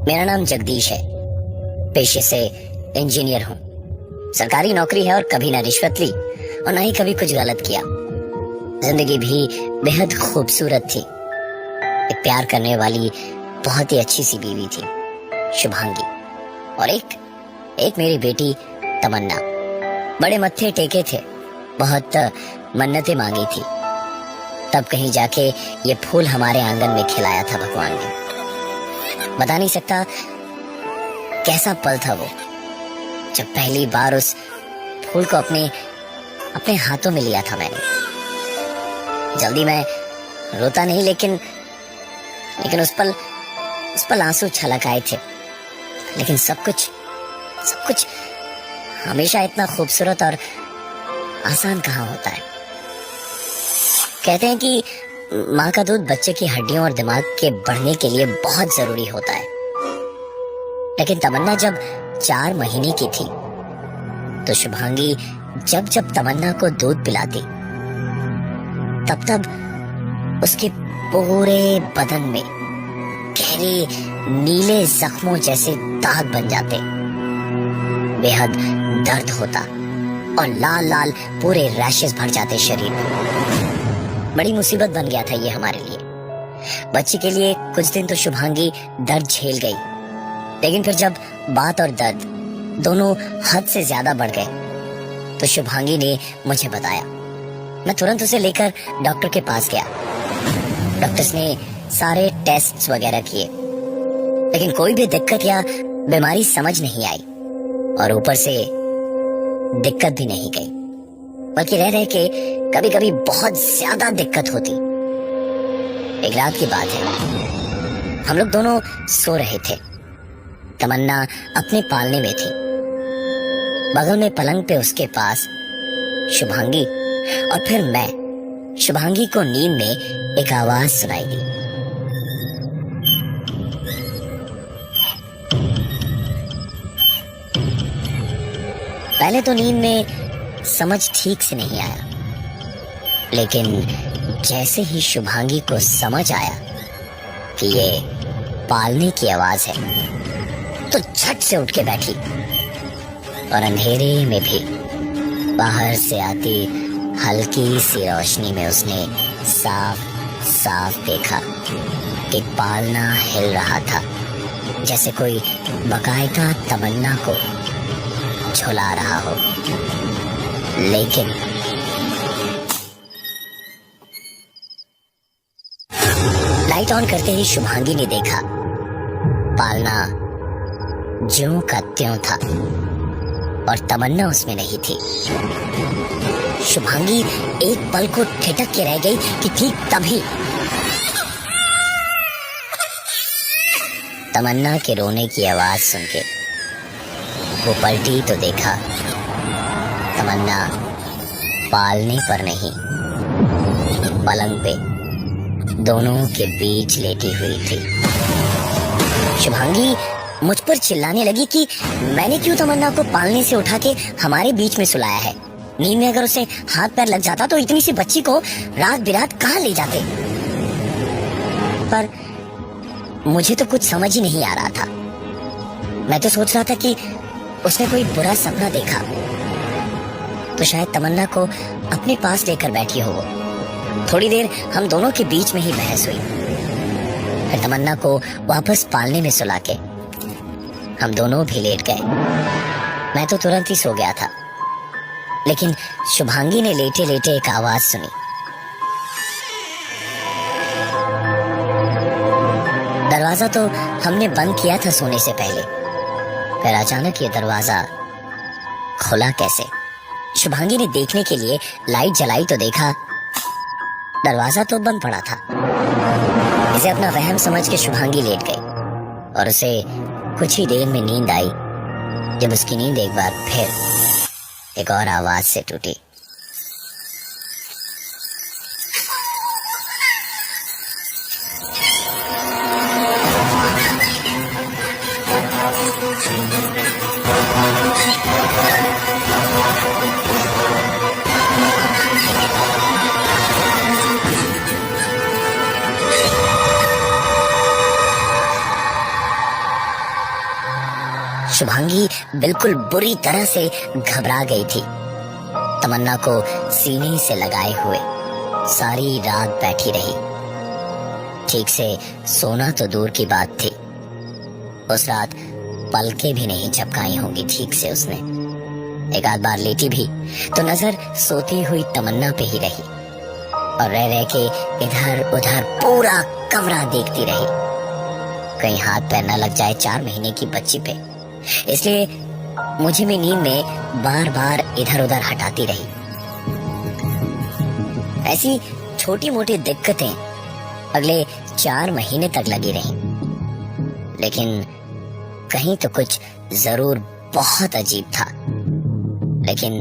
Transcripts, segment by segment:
मेरा नाम जगदीश है। पेशे से इंजीनियर हूँ। सरकारी नौकरी है और कभी ना रिश्वत ली और ना ही कभी कुछ गलत किया। जिंदगी भी बेहद खूबसूरत थी। एक प्यार करने वाली बहुत ही अच्छी सी बीवी थी, शुभांगी, और एक मेरी बेटी तमन्ना। बड़े मत्थे टेके थे, बहुत मन्नतें मांगी थी, तब कहीं जाके ये फूल हमारे आंगन में खिलाया था भगवान ने। बता नहीं सकता कैसा पल था वो, जब पहली बार उस फूल को अपने हाथों में लिया था मैंने। जल्दी मैं रोता नहीं, लेकिन उस पल आंसू छलक आए थे। लेकिन सब कुछ हमेशा इतना खूबसूरत और आसान कहाँ होता है। कहते हैं कि माँ का दूध बच्चे की हड्डियों और दिमाग के बढ़ने के लिए बहुत जरूरी होता है। लेकिन तमन्ना जब 4 महीने की थी तो शुभांगी जब तमन्ना को दूध पिलाती तब उसके पूरे बदन में गहरे नीले जख्मों जैसे दाग बन जाते। बेहद दर्द होता और लाल लाल पूरे रैशेस भर जाते शरीर में। बड़ी मुसीबत बन गया था ये हमारे लिए। बच्ची के लिए कुछ दिन तो शुभांगी दर्द झेल गई, लेकिन फिर जब बात और दर्द दोनों हद से ज्यादा बढ़ गए तो शुभांगी ने मुझे बताया। मैं तुरंत उसे लेकर डॉक्टर के पास गया। डॉक्टर्स ने सारे टेस्ट्स वगैरह किए, लेकिन कोई भी दिक्कत या बीमारी समझ नहीं आई, और ऊपर से दिक्कत भी नहीं गई, बल्कि रह रह के कभी कभी बहुत ज्यादा दिक्कत होती। एक रात की बात है, हम लोग दोनों सो रहे थे। तमन्ना अपने पालने में थी। बगल में पलंग पे उसके पास शुभांगी, और फिर मैं। शुभांगी को नींद में एक आवाज सुनाई दी। पहले तो नींद में समझ ठीक से नहीं आया, लेकिन जैसे ही शुभांगी को समझ आया कि ये पालने की आवाज है, तो झट से उठ के बैठी, और अंधेरे में भी बाहर से आती हल्की सी रोशनी में उसने साफ साफ देखा कि पालना हिल रहा था, जैसे कोई बाकायदा तमन्ना को झुला रहा हो। लेकिन लाइट ऑन करते ही शुभांगी ने देखा पालना ज्यों का त्यों था और तमन्ना उसमें नहीं थी। शुभांगी एक पल को ठिठक के रह गई कि ठीक तभी तमन्ना के रोने की आवाज सुन के वो पलटी तो देखा तमन्ना पालने पर नहीं, पलंग पे दोनों के बीच लेटी हुई थी। शुभांगी मुझ पर चिल्लाने लगी कि मैंने क्यों तमन्ना को पालने से उठा के हमारे बीच में सुलाया है। नींद में अगर उसे हाथ पैर लग जाता तो इतनी सी बच्ची को रात बिरात कहाँ ले जाते। पर मुझे तो कुछ समझ ही नहीं आ रहा था। मैं तो सोच रहा था कि उसने कोई बुरा सपना देखा, तो शायद तमन्ना को अपने पास लेकर बैठी हो वो। थोड़ी देर हम दोनों के बीच में ही बहस हुई। फिर तमन्ना को वापस पालने में सुला के हम दोनों भी लेट गए। मैं तो तुरंत ही सो गया था, लेकिन शुभांगी ने लेटे लेटे एक आवाज सुनी। दरवाजा तो हमने बंद किया था सोने से पहले, फिर अचानक ये दरवाजा खुला कैसे। शुभांगी ने देखने के लिए लाइट जलाई तो देखा दरवाजा तो बंद पड़ा था। इसे अपना वहम समझ के शुभांगी लेट गई, और उसे कुछ ही देर में नींद आई, जब उसकी नींद एक बार फिर एक और आवाज से टूटी। शुभांगी बिल्कुल बुरी तरह से घबरा गई थी। तमन्ना को सीने से लगाए हुए सारी रात बैठी रही। ठीक से सोना तो दूर की बात थी, उस रात पलकें भी नहीं झपकाई होंगी ठीक से उसने। एक आध बार लेटी भी तो नजर सोती हुई तमन्ना पे ही रही और रह रह के इधर उधर पूरा कमरा देखती रही, कहीं हाथ पैर न लग जाए 4 महीने की बच्ची पे। इसलिए मुझे भी नींद में बार बार इधर उधर हटाती रही। ऐसी छोटी मोटी दिक्कतें अगले 4 महीने तक लगी रही, लेकिन कहीं तो कुछ जरूर बहुत अजीब था। लेकिन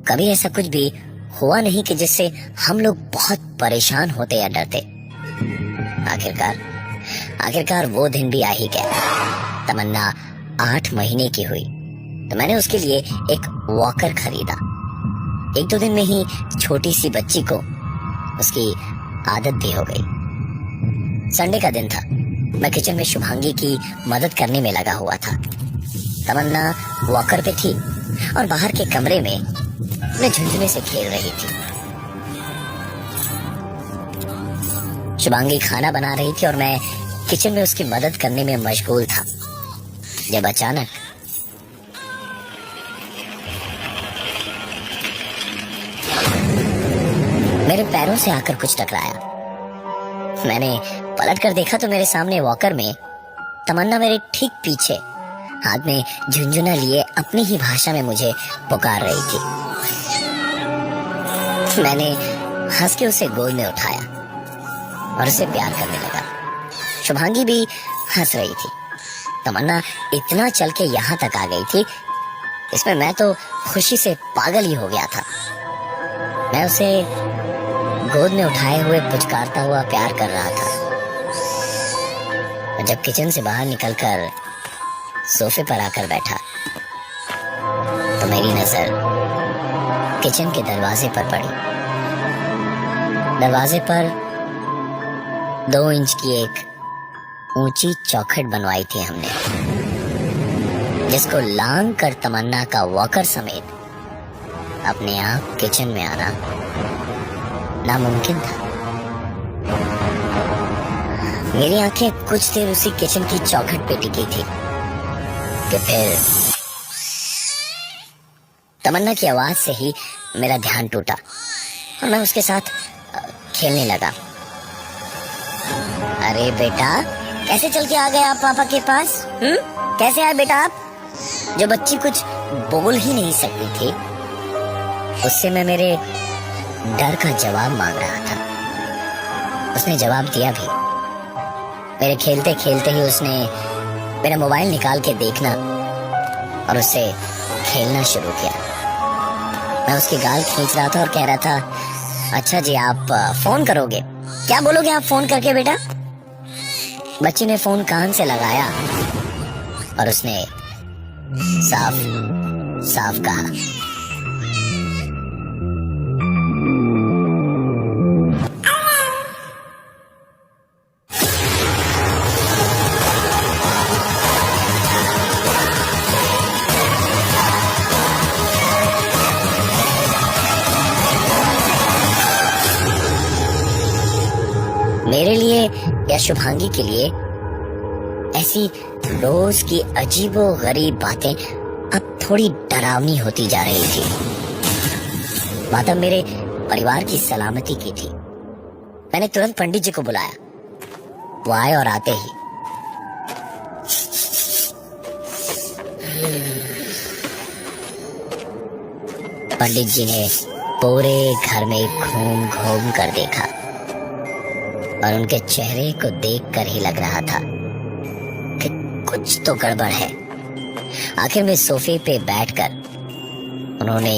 कभी ऐसा कुछ भी हुआ नहीं कि जिससे हम लोग बहुत परेशान होते या डरते। आखिरकार वो दिन भी आ ही गया। तमन्ना 8 महीने की हुई तो मैंने उसके लिए एक वॉकर खरीदा। 1-2 दिन में ही छोटी सी बच्ची को उसकी आदत भी हो गई। संडे का दिन था। मैं किचन में शुभांगी की मदद करने में लगा हुआ था। तमन्ना वॉकर पे थी और बाहर के कमरे में अपने झुंझुने से खेल रही थी। शुभांगी खाना बना रही थी और मैं किचन में उसकी मदद करने में मशगूल था, जब अचानक मेरे पैरों से आकर कुछ टकराया। मैंने पलट कर देखा तो मेरे सामने वॉकर में तमन्ना मेरे ठीक पीछे हाथ में झुंझुना लिए अपनी ही भाषा में मुझे पुकार रही थी। मैंने हंस के उसे गोद में उठाया और उसे प्यार करने लगा। शुभांगी भी हंस रही थी। तमन्ना इतना चल के यहाँ तक आ गई थी, इसमें मैं तो खुशी से पागल ही हो गया था। मैं उसे गोद में उठाए हुए पुचकारता हुआ प्यार कर रहा था। और जब किचन से बाहर निकलकर सोफे पर आकर बैठा तो मेरी नजर किचन के दरवाजे पर पड़ी। दरवाजे पर 2 इंच की एक ऊंची चौखट बनवाई थी हमने, जिसको लांग कर तमन्ना का वॉकर समेत अपने आप किचन में आना नामुमकिन था। मेरी आंखें कुछ देर उसी किचन की चौखट पे टिकी थी कि फिर तमन्ना की आवाज से ही मेरा ध्यान टूटा और मैं उसके साथ खेलने लगा। अरे बेटा, कैसे चल के आ गए आप पापा के पास? कैसे आए बेटा आप? जो बच्ची कुछ बोल ही नहीं सकती थी, उससे मैं मेरे डर का जवाब मांग रहा था। उसने जवाब दिया भी। मेरे खेलते खेलते ही उसने मेरा मोबाइल निकाल के देखना और उससे खेलना शुरू किया। मैं उसकी गाल खींच रहा था और कह रहा था, अच्छा जी आप फोन करोगे? क्या बोलोगे आप फोन करके बेटा? बच्ची ने फोन कान से लगाया और उसने साफ साफ कहा, मेरे लिए या शुभांगी के लिए ऐसी रोज की अजीबो गरीब बातें अब थोड़ी डरावनी होती जा रही थी। बात अब मेरे परिवार की सलामती की थी। मैंने तुरंत पंडित जी को बुलाया। वो आए और आते ही पंडित जी ने पूरे घर में घूम घूम कर देखा और उनके चेहरे को देखकर ही लग रहा था कि कुछ तो गड़बड़ है। आखिर में सोफे पे बैठकर उन्होंने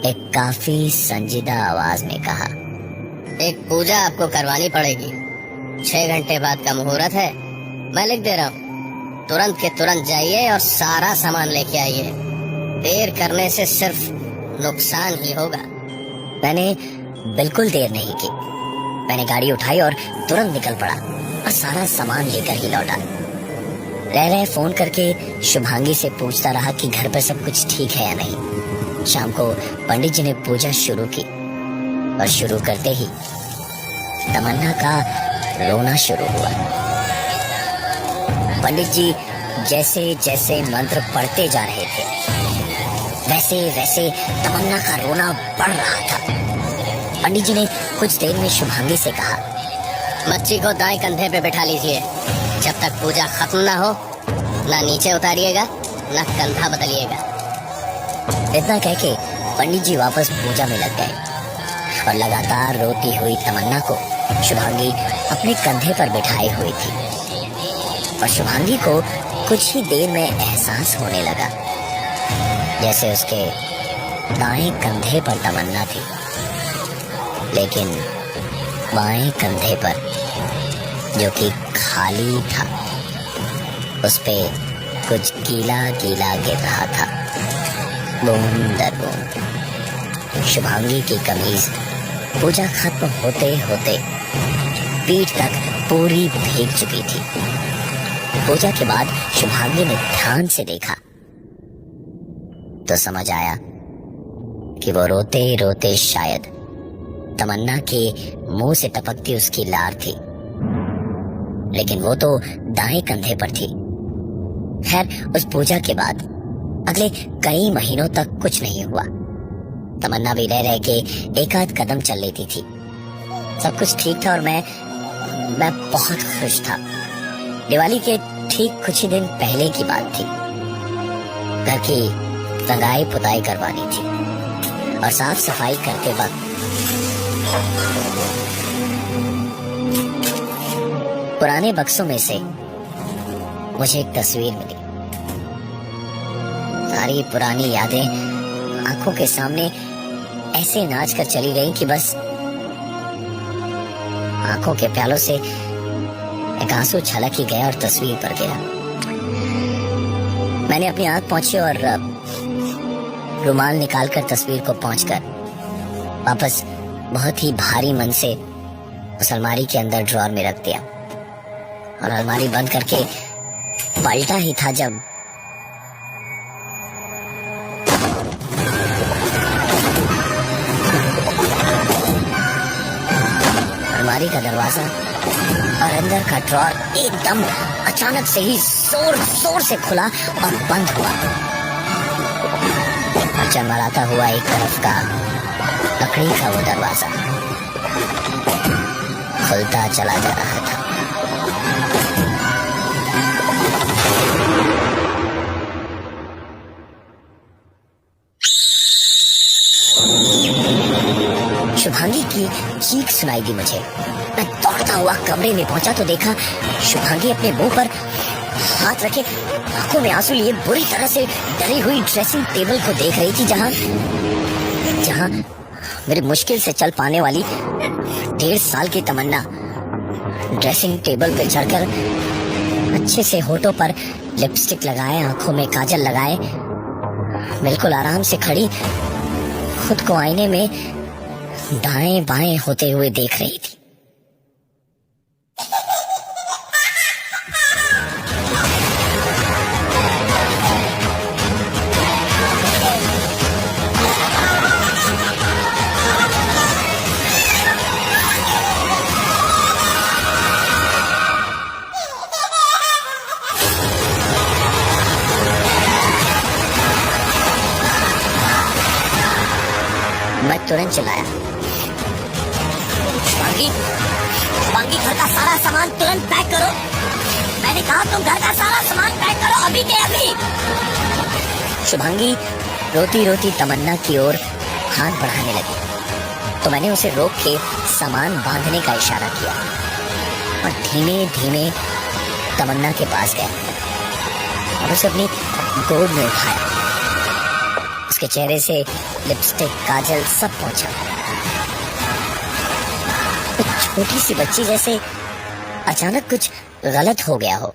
एक काफी संजीदा आवाज में कहा, एक पूजा आपको करवानी पड़ेगी। 6 घंटे बाद का मुहूर्त है। मैं लिख दे रहा हूँ, तुरंत के तुरंत जाइए और सारा सामान लेके आइए। देर करने से सिर्फ नुकसान ही होगा। मैंने बिल्कुल देर नहीं की। मैंने गाड़ी उठाई और तुरंत निकल पड़ा और सारा सामान लेकर ही लौटा। रह रहे फोन करके शुभांगी से पूछता रहा कि घर पर सब कुछ ठीक है या नहीं। शाम को पंडित जी ने पूजा शुरू की और शुरू करते ही तमन्ना का रोना शुरू हुआ। पंडित जी जैसे जैसे मंत्र पढ़ते जा रहे थे वैसे वैसे तमन्ना का रोना बढ़ रहा था। पंडित जी ने कुछ देर में शुभांगी से कहा, बच्ची को दाएं कंधे पे बैठा लीजिए, जब तक पूजा खत्म ना हो ना नीचे उतारिएगा ना कंधा बदलिएगा। इतना कह के पंडित जी वापस पूजा में लग गए और लगातार रोती हुई तमन्ना को शुभांगी अपने कंधे पर बिठाई हुई थी और शुभांगी को कुछ ही देर में एहसास होने लगा जैसे उसके दाएं कंधे पर तमन्ना थी, लेकिन बाएं कंधे पर जो कि खाली था उस पे कुछ गीला गीला गिर रहा था, बूंद दर बूंद। शुभांगी की कमीज पूजा खत्म होते होते पीठ तक पूरी भीग चुकी थी। पूजा के बाद शुभांगी ने ध्यान से देखा तो समझ आया कि वो रोते रोते शायद तमन्ना के मुंह से टपकती उसकी लार थी, लेकिन वो तो दाएं कंधे पर थी। खैर उस पूजा के बाद अगले कई महीनों तक कुछ नहीं हुआ। तमन्ना भी रह रह के एक आध कदम चल लेती थी। सब कुछ ठीक था और मैं बहुत खुश था। दिवाली के ठीक कुछ ही दिन पहले की बात थी। घर की रंगाई पुताई करवानी थी और साफ सफाई करते वक्त पुराने बक्सों में से मुझे एक तस्वीर मिली। सारी पुरानी यादें आंखों के सामने ऐसे नाच कर चली गईं कि बस आंखों के प्यालों से एक आंसू छलक ही गया और तस्वीर पर गिरा। मैंने अपनी आंख पोंछी और रुमाल निकालकर तस्वीर को पोंछकर वापस बहुत ही भारी मन से उस अलमारी के अंदर ड्रॉर में रख दिया और अलमारी बंद करके पलटा ही था जब अलमारी का दरवाजा और अंदर का ड्रॉर एकदम अचानक से ही जोर जोर से खुला और बंद हुआ। चमराता हुआ एक तरफ का लकड़ी का वो दरवाजा खुलता चला जा रहा था। शुभांगी की चीख सुनाई दी मुझे। मैं दौड़ता हुआ कमरे में पहुंचा तो देखा शुभांगी अपने मुंह पर हाथ रखे आंखों में आंसू लिए बुरी तरह से डरी हुई ड्रेसिंग टेबल को देख रही थी, जहां मेरी मुश्किल से चल पाने वाली 1.5 साल की तमन्ना ड्रेसिंग टेबल पे चढ़कर अच्छे से होठों पर लिपस्टिक लगाए, आंखों में काजल लगाए, बिल्कुल आराम से खड़ी खुद को आईने में दाएं बाएं होते हुए देख रही थी। मैं तुरंत चिल्लाया, शुभांगी घर का सारा सामान तुरंत पैक करो। मैंने कहा तुम घर का सारा सामान पैक करो अभी के अभी। शुभांगी रोती रोती तमन्ना की ओर हाथ बढ़ाने लगी तो मैंने उसे रोक के सामान बांधने का इशारा किया और धीमे धीमे तमन्ना के पास गया और उसे अपनी गोद में उठाया। उसके चेहरे से लिपस्टिक काजल सब पहुंचा। छोटी सी बच्ची जैसे अचानक कुछ गलत हो गया हो।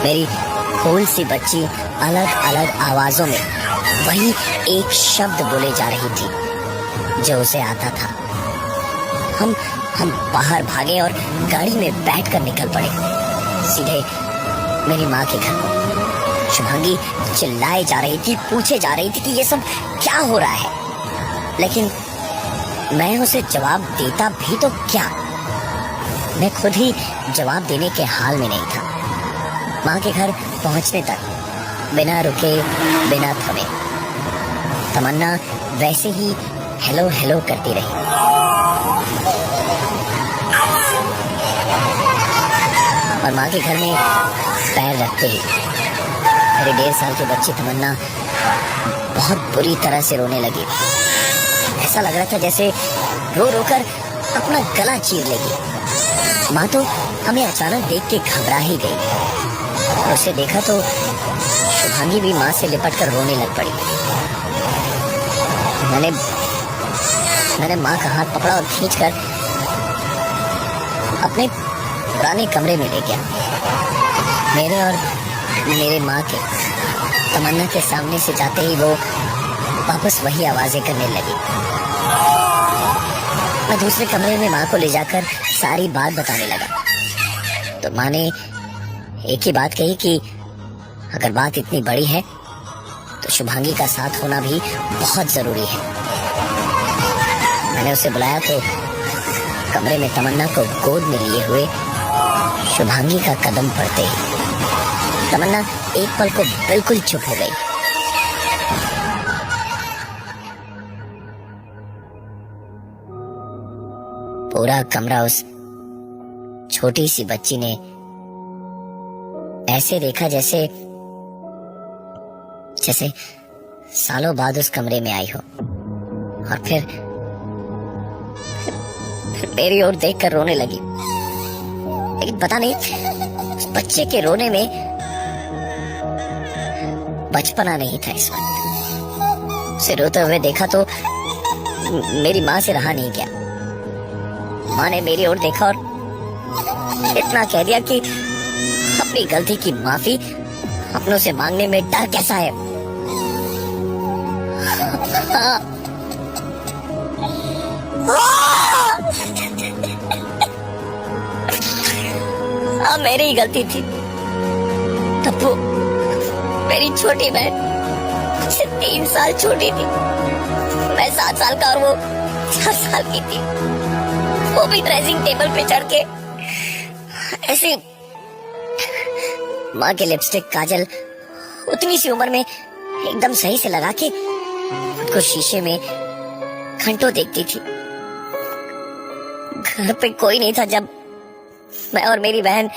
मेरी फूल सी बच्ची अलग अलग आवाजों में वही एक शब्द बोले जा रही थी जो उसे आता था। हम बाहर भागे और गाड़ी में बैठकर निकल पड़े सीधे मेरी माँ के घर को। शुभांगी चिल्लाए जा रही थी, पूछे जा रही थी कि ये सब क्या हो रहा है, लेकिन मैं उसे जवाब देता भी तो क्या, मैं खुद ही जवाब देने के हाल में नहीं था। माँ के घर पहुंचने तक बिना रुके बिना थमे तमन्ना वैसे ही हेलो हेलो करती रही। और माँ के घर में पैर रखते ही मेरे 1.5 साल की बच्ची तमन्ना बहुत बुरी तरह से रोने लगी। ऐसा लग रहा था जैसे रो रो कर अपना गला चीर लेगी। माँ तो हमें अचानक देख के घबरा ही गई और उसे देखा तो शुभांगी भी माँ से लिपट कर रोने लग पड़ी। मैंने माँ का हाथ पकड़ा और खींचकर अपने पुराने कमरे में ले गया। मेरे और मेरे माँ के तमन्ना के सामने से जाते ही वो वापस वही आवाजें करने लगी। मैं दूसरे कमरे में माँ को ले जाकर सारी बात बताने लगा तो माँ ने एक ही बात कही कि अगर बात इतनी बड़ी है तो शुभांगी का साथ होना भी बहुत जरूरी है। मैंने उसे बुलाया तो कमरे में तमन्ना को गोद में लिए हुए शुभांगी का कदम पड़ते ही तमन्ना एक पल को बिल्कुल चुप हो गई। पूरा कमरा उस छोटी सी बच्ची ने ऐसे देखा जैसे सालों बाद उस कमरे में आई हो। और फिर मेरी ओर देखकर रोने लगी। लेकिन पता नहीं उस बच्चे के रोने में बचपना नहीं था इस वक्त। उसे रोते हुए देखा तो मेरी माँ से रहा नहीं गया। माँ ने मेरी ओर देखा और इतना कह दिया कि अपनी गलती की माफी अपनों से मांगने में डर कैसा है। हाँ, मेरी ही गलती थी। तब्बू मेरी छोटी बहन मुझसे 3 साल छोटी थी। मैं 7 साल का और वो 4 साल की थी। वो भी ड्रेसिंग टेबल पे चढ़ के ऐसे माँ के लिपस्टिक काजल उतनी सी उम्र में एकदम सही से लगा के खुद को शीशे में घंटों देखती थी। घर पे कोई नहीं था जब मैं और मेरी बहन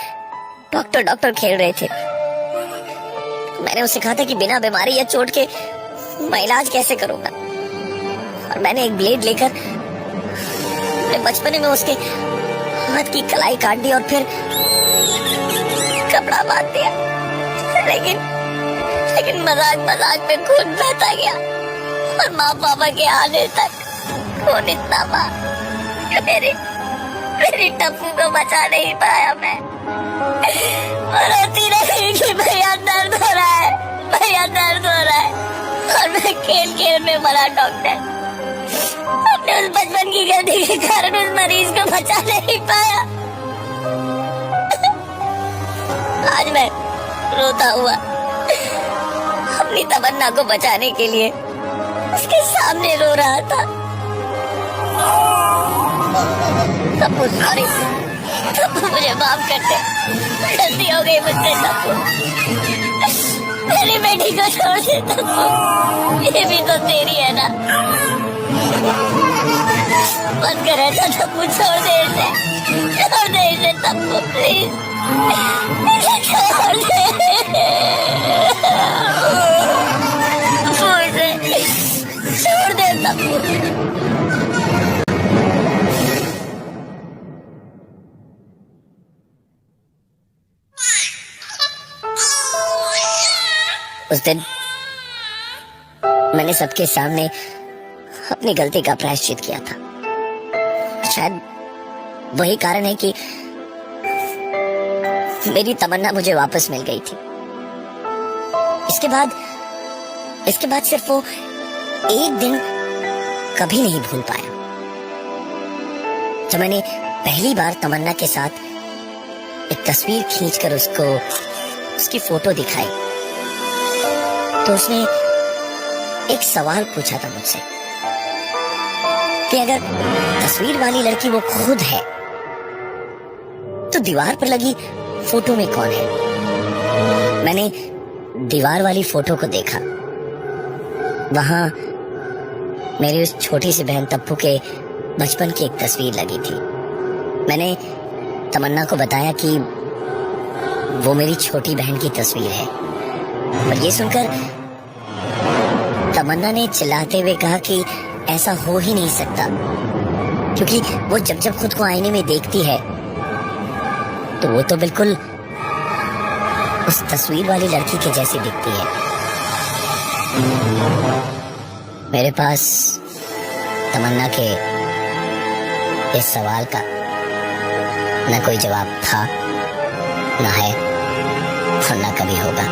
डॉक्टर खेल रहे थे। मैंने उससे कहा था कि बिना बीमारी या चोट के मैं इलाज कैसे करूंगा। और मैंने एक ब्लेड लेकर अपने बचपने में उसके हाथ की कलाई काट दी और फिर कपड़ा बांध दिया। लेकिन मजाक में खून बहता गया और माँ पापा के आने तक खून इतना माँ मेरी टप्पू को बचा नहीं पाया। मैं और रोती रही कि भैया दर्द हो रहा है, भैया दर्द हो रहा है। और मैं खेल में मरा डॉक्टर। अपने उस बचपन की गलती के कारण उस मरीज को बचा नहीं पाया। आज मैं रोता हुआ अपनी तमन्ना को बचाने के लिए उसके सामने रो रहा था। तब्बू सॉरी, तब्बू मुझे माफ कर दे, गलती हो गई मुझसे तब्बू। मेरी बेटी को छोड़ दे तब्बू, ये भी तो तेरी है ना। मन करे तो तब्बू छोड़ दे इसे तब्बू प्लीज, छोड़ दे तब्बू। उस दिन मैंने सबके सामने अपनी गलती का प्रायश्चित किया था। शायद वही कारण है कि मेरी तमन्ना मुझे वापस मिल गई थी। इसके बाद सिर्फ वो एक दिन कभी नहीं भूल पाया। जब मैंने पहली बार तमन्ना के साथ एक तस्वीर खींचकर उसकी फोटो दिखाई तो उसने एक सवाल पूछा था मुझसे कि अगर तस्वीर वाली लड़की वो खुद है तो दीवार पर लगी फोटो में कौन है। मैंने दीवार वाली फोटो को देखा, वहां मेरी उस छोटी सी बहन तप्पू के बचपन की एक तस्वीर लगी थी। मैंने तमन्ना को बताया कि वो मेरी छोटी बहन की तस्वीर है, और ये सुनकर तमन्ना ने चिल्लाते हुए कहा कि ऐसा हो ही नहीं सकता, क्योंकि वो जब खुद को आईने में देखती है तो वो तो बिल्कुल उस तस्वीर वाली लड़की के जैसी दिखती है। मेरे पास तमन्ना के इस सवाल का न कोई जवाब था, न है, और न कभी होगा।